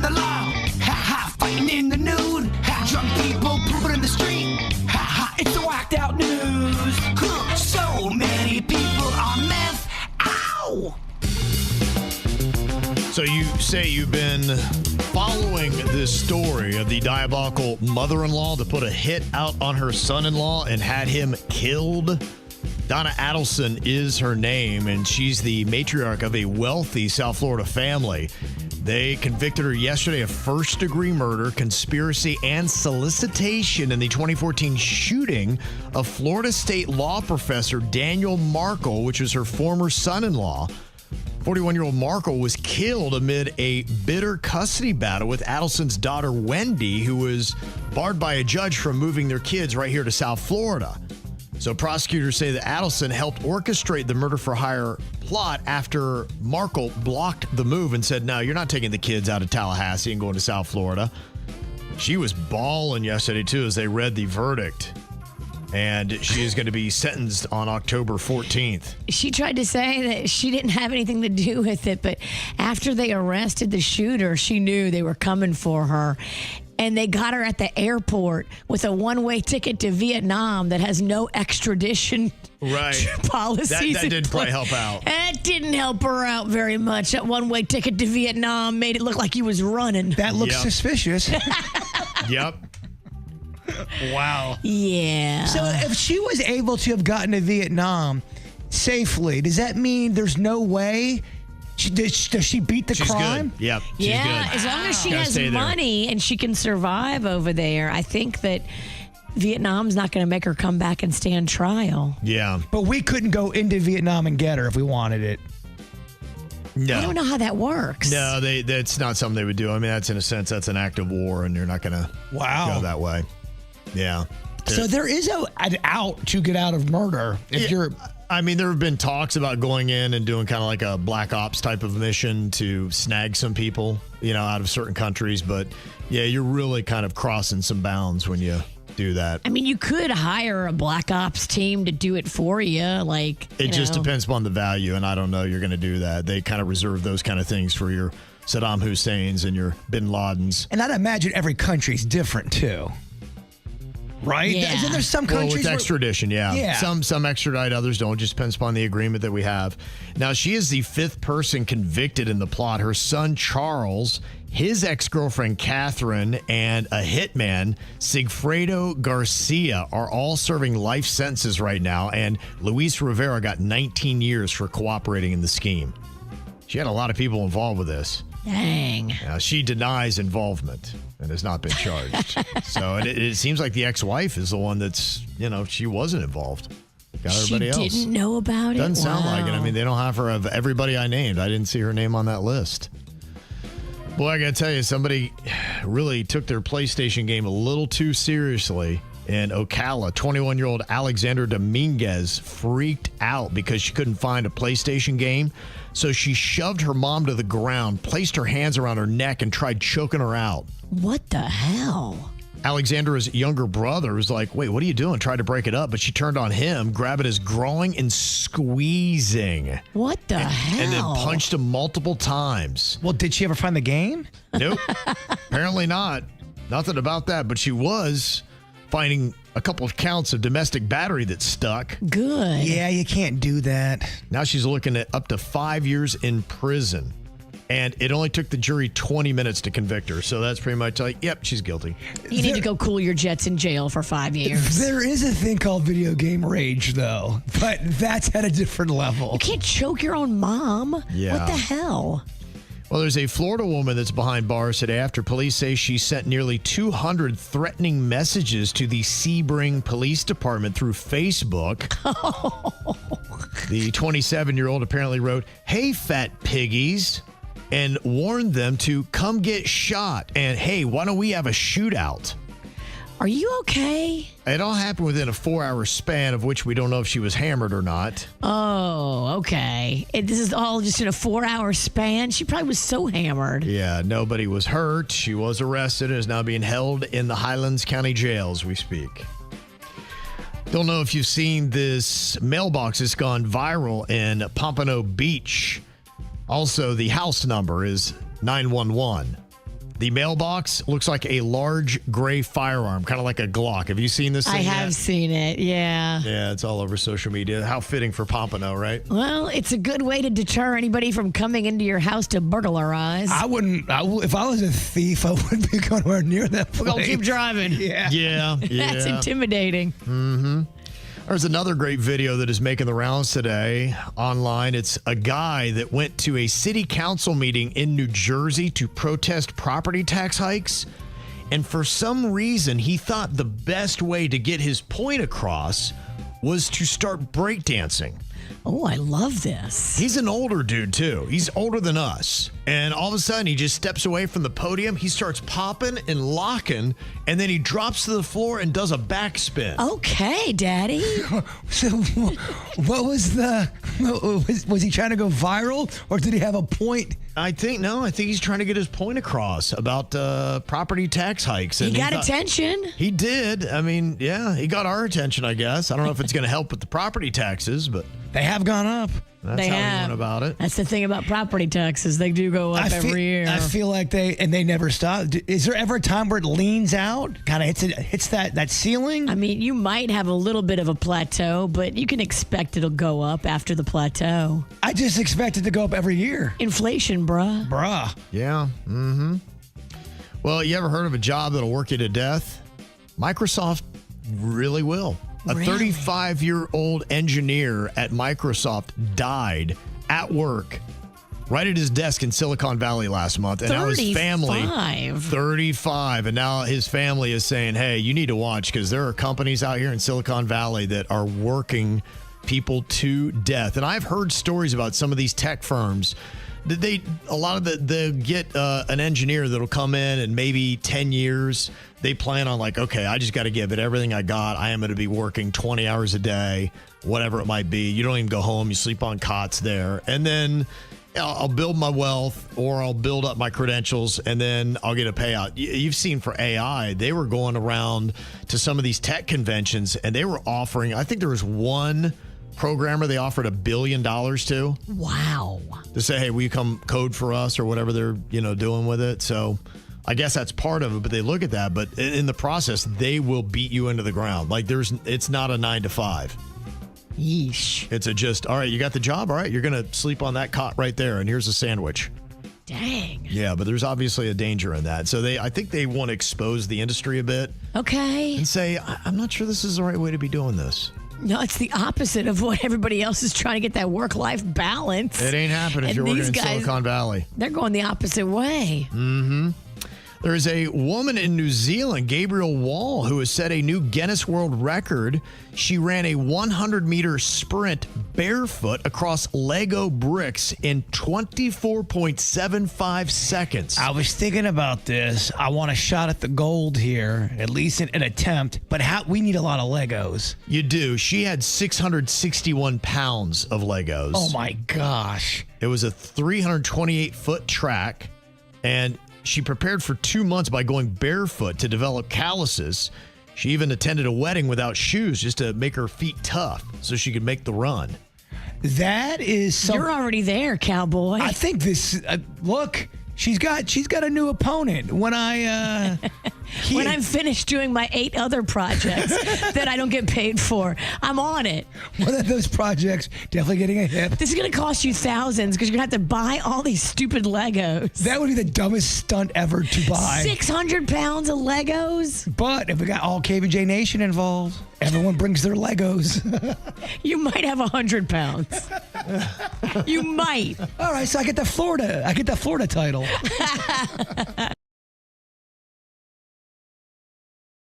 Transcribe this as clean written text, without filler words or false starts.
the law. Ha ha, fighting in the nude. Ha, drunk people pooping in the street. Ha ha, it's the whacked out news. Huh, so many people on meth. Ow! So you say you've been following this story of the diabolical mother-in-law that put a hit out on her son-in-law and had him killed. Donna Adelson is her name, and she's the matriarch of a wealthy South Florida family. They convicted her yesterday of first-degree murder, conspiracy, and solicitation in the 2014 shooting of Florida State law professor Daniel Markle, which was her former son-in-law. 41-year-old Markle was killed amid a bitter custody battle with Adelson's daughter, Wendy, who was barred by a judge from moving their kids right here to South Florida. So prosecutors say that Adelson helped orchestrate the murder-for-hire plot after Markle blocked the move and said, no, you're not taking the kids out of Tallahassee and going to South Florida. She was bawling yesterday, too, as they read the verdict. And she is going to be sentenced on October 14th. She tried to say that she didn't have anything to do with it, but after they arrested the shooter, she knew they were coming for her. And they got her at the airport with a one-way ticket to Vietnam that has no extradition policies. That didn't probably help out. That didn't help her out very much. That one-way ticket to Vietnam made it look like he was running. That looks suspicious. Yep. Wow. Yeah. So if she was able to have gotten to Vietnam safely, does that mean there's no way? Does she beat the crime? Good. Yep. She's yeah, good. as long as she Gotta has stay there. money and she can survive over there, I think that Vietnam's not going to make her come back and stand trial. Yeah. But we couldn't go into Vietnam and get her if we wanted it. No. I don't know how that works. No, that's not something they would do. I mean, that's in a sense, that's an act of war, and you're not going to go that way. Yeah. So there is an out to get out of murder if you're... I mean, there have been talks about going in and doing kind of like a black ops type of mission to snag some people, out of certain countries. But yeah, you're really kind of crossing some bounds when you do that. I mean, you could hire a black ops team to do it for you. It just depends upon the value. And I don't know you're going to do that. They kind of reserve those kind of things for your Saddam Husseins and your bin Ladens. And I'd imagine every country's different too. Right? Yeah. Isn't there some countries with extradition, yeah. Some extradite, others don't. Just depends upon the agreement that we have. Now, she is the fifth person convicted in the plot. Her son, Charles, his ex-girlfriend, Catherine, and a hitman, Sigfredo Garcia, are all serving life sentences right now. And Luis Rivera got 19 years for cooperating in the scheme. She had a lot of people involved with this. Dang. Now, she denies involvement and has not been charged. So it seems like the ex-wife is the one that's, she wasn't involved. Got everybody else. She didn't know about it? Doesn't sound like it. I mean, they don't have her of everybody I named. I didn't see her name on that list. Boy, I got to tell you, somebody really took their PlayStation game a little too seriously. In Ocala, 21-year-old Alexander Dominguez freaked out because she couldn't find a PlayStation game. So she shoved her mom to the ground, placed her hands around her neck, and tried choking her out. What the hell? Alexandra's younger brother was like, wait, what are you doing? Tried to break it up, but she turned on him, grabbing his groin and squeezing. What the hell? And then punched him multiple times. Well, did she ever find the game? Nope. Apparently not. Nothing about that, but she was finding a couple of counts of domestic battery that stuck. Good. Yeah, you can't do that. Now she's looking at up to 5 years in prison. And it only took the jury 20 minutes to convict her. So that's pretty much like, yep, she's guilty. You need to go cool your jets in jail for 5 years. There is a thing called video game rage, though. But that's at a different level. You can't choke your own mom. Yeah. What the hell? Well, there's a Florida woman that's behind bars today after police say she sent nearly 200 threatening messages to the Sebring Police Department through Facebook. The 27-year-old apparently wrote, "Hey, fat piggies," and warned them to come get shot. And, hey, why don't we have a shootout? Are you okay? It all happened within a 4-hour span, of which we don't know if she was hammered or not. Oh, okay. This is all just in a 4-hour span? She probably was so hammered. Yeah, nobody was hurt. She was arrested and is now being held in the Highlands County Jail as we speak. Don't know if you've seen this mailbox that's gone viral in Pompano Beach. Also, the house number is 911. The mailbox looks like a large gray firearm, kind of like a Glock. Have you seen this thing I have yet? seen it, yeah. Yeah, it's all over social media. How fitting for Pompano, right? Well, it's a good way to deter anybody from coming into your house to burglarize. If I was a thief, I wouldn't be going anywhere near that place. We're going to keep driving. Yeah. Yeah. That's intimidating. There's another great video that is making the rounds today online. It's a guy that went to a city council meeting in New Jersey to protest property tax hikes. And for some reason, he thought the best way to get his point across was to start breakdancing. Oh, I love this. He's an older dude, too. He's older than us. And all of a sudden, he just steps away from the podium. He starts popping and locking, and then he drops to the floor and does a backspin. Okay, Daddy. So, what was was he trying to go viral, or did he have a point? I think he's trying to get his point across about property tax hikes. He And got attention. He did. I mean, yeah, he got our attention, I guess. I don't know if it's going to help with the property taxes, but They have gone up. that's They how he have. went about it. That's the thing about property taxes. They do go up every year. I feel like they never stop. Is there ever a time where it leans out, kind of hits that ceiling? I mean, you might have a little bit of a plateau, but you can expect it'll go up after the plateau. I just expect it to go up every year. Inflation, bruh. Bruh. Yeah. Mm-hmm. Well, you ever heard of a job that'll work you to death? Microsoft really will. A Really? 35-year-old engineer at Microsoft died at work right at his desk in Silicon Valley last month. And now his family, 35. And now his family is saying, hey, you need to watch because there are companies out here in Silicon Valley that are working people to death. And I've heard stories about some of these tech firms. They get an engineer that'll come in and maybe 10 years they plan on like, okay, I just got to give it everything I got. I am going to be working 20 hours a day, whatever it might be. You don't even go home. You sleep on cots there. And then I'll build my wealth or I'll build up my credentials and then I'll get a payout. You've seen for AI, they were going around to some of these tech conventions and they were offering, I think there was one programmer they offered $1 billion to. Wow. To say, hey, will you come code for us or whatever they're, doing with it. So I guess that's part of it, but they look at that. But in the process, they will beat you into the ground. Like it's not a 9 to 5. Yeesh. It's all right, you got the job. All right, you're going to sleep on that cot right there. And here's a sandwich. Dang. Yeah, but there's obviously a danger in that. So I think they want to expose the industry a bit Okay. and say, I'm not sure this is the right way to be doing this. No, it's the opposite of what everybody else is trying to get that work-life balance. It ain't happening if And you're working these in guys, Silicon Valley. They're going the opposite way. There is a woman in New Zealand, Gabrielle Wall, who has set a new Guinness World Record. She ran a 100-meter sprint barefoot across Lego bricks in 24.75 seconds. I was thinking about this. I want a shot at the gold here, at least an attempt. But we need a lot of Legos. You do. She had 661 pounds of Legos. Oh, my gosh. It was a 328-foot track, and she prepared for 2 months by going barefoot to develop calluses. She even attended a wedding without shoes just to make her feet tough so she could make the run. That is You're already there, cowboy. I think this. Look, she's got a new opponent. When when I'm finished doing my 8 other projects that I don't get paid for, I'm on it. one of those projects, definitely getting a hip. This is going to cost you thousands because you're going to have to buy all these stupid Legos. That would be the dumbest stunt ever to buy. 600 pounds of Legos? But if we got all KVJ Nation involved, everyone brings their Legos. You might have 100 pounds. You might. All right, so I get the Florida title.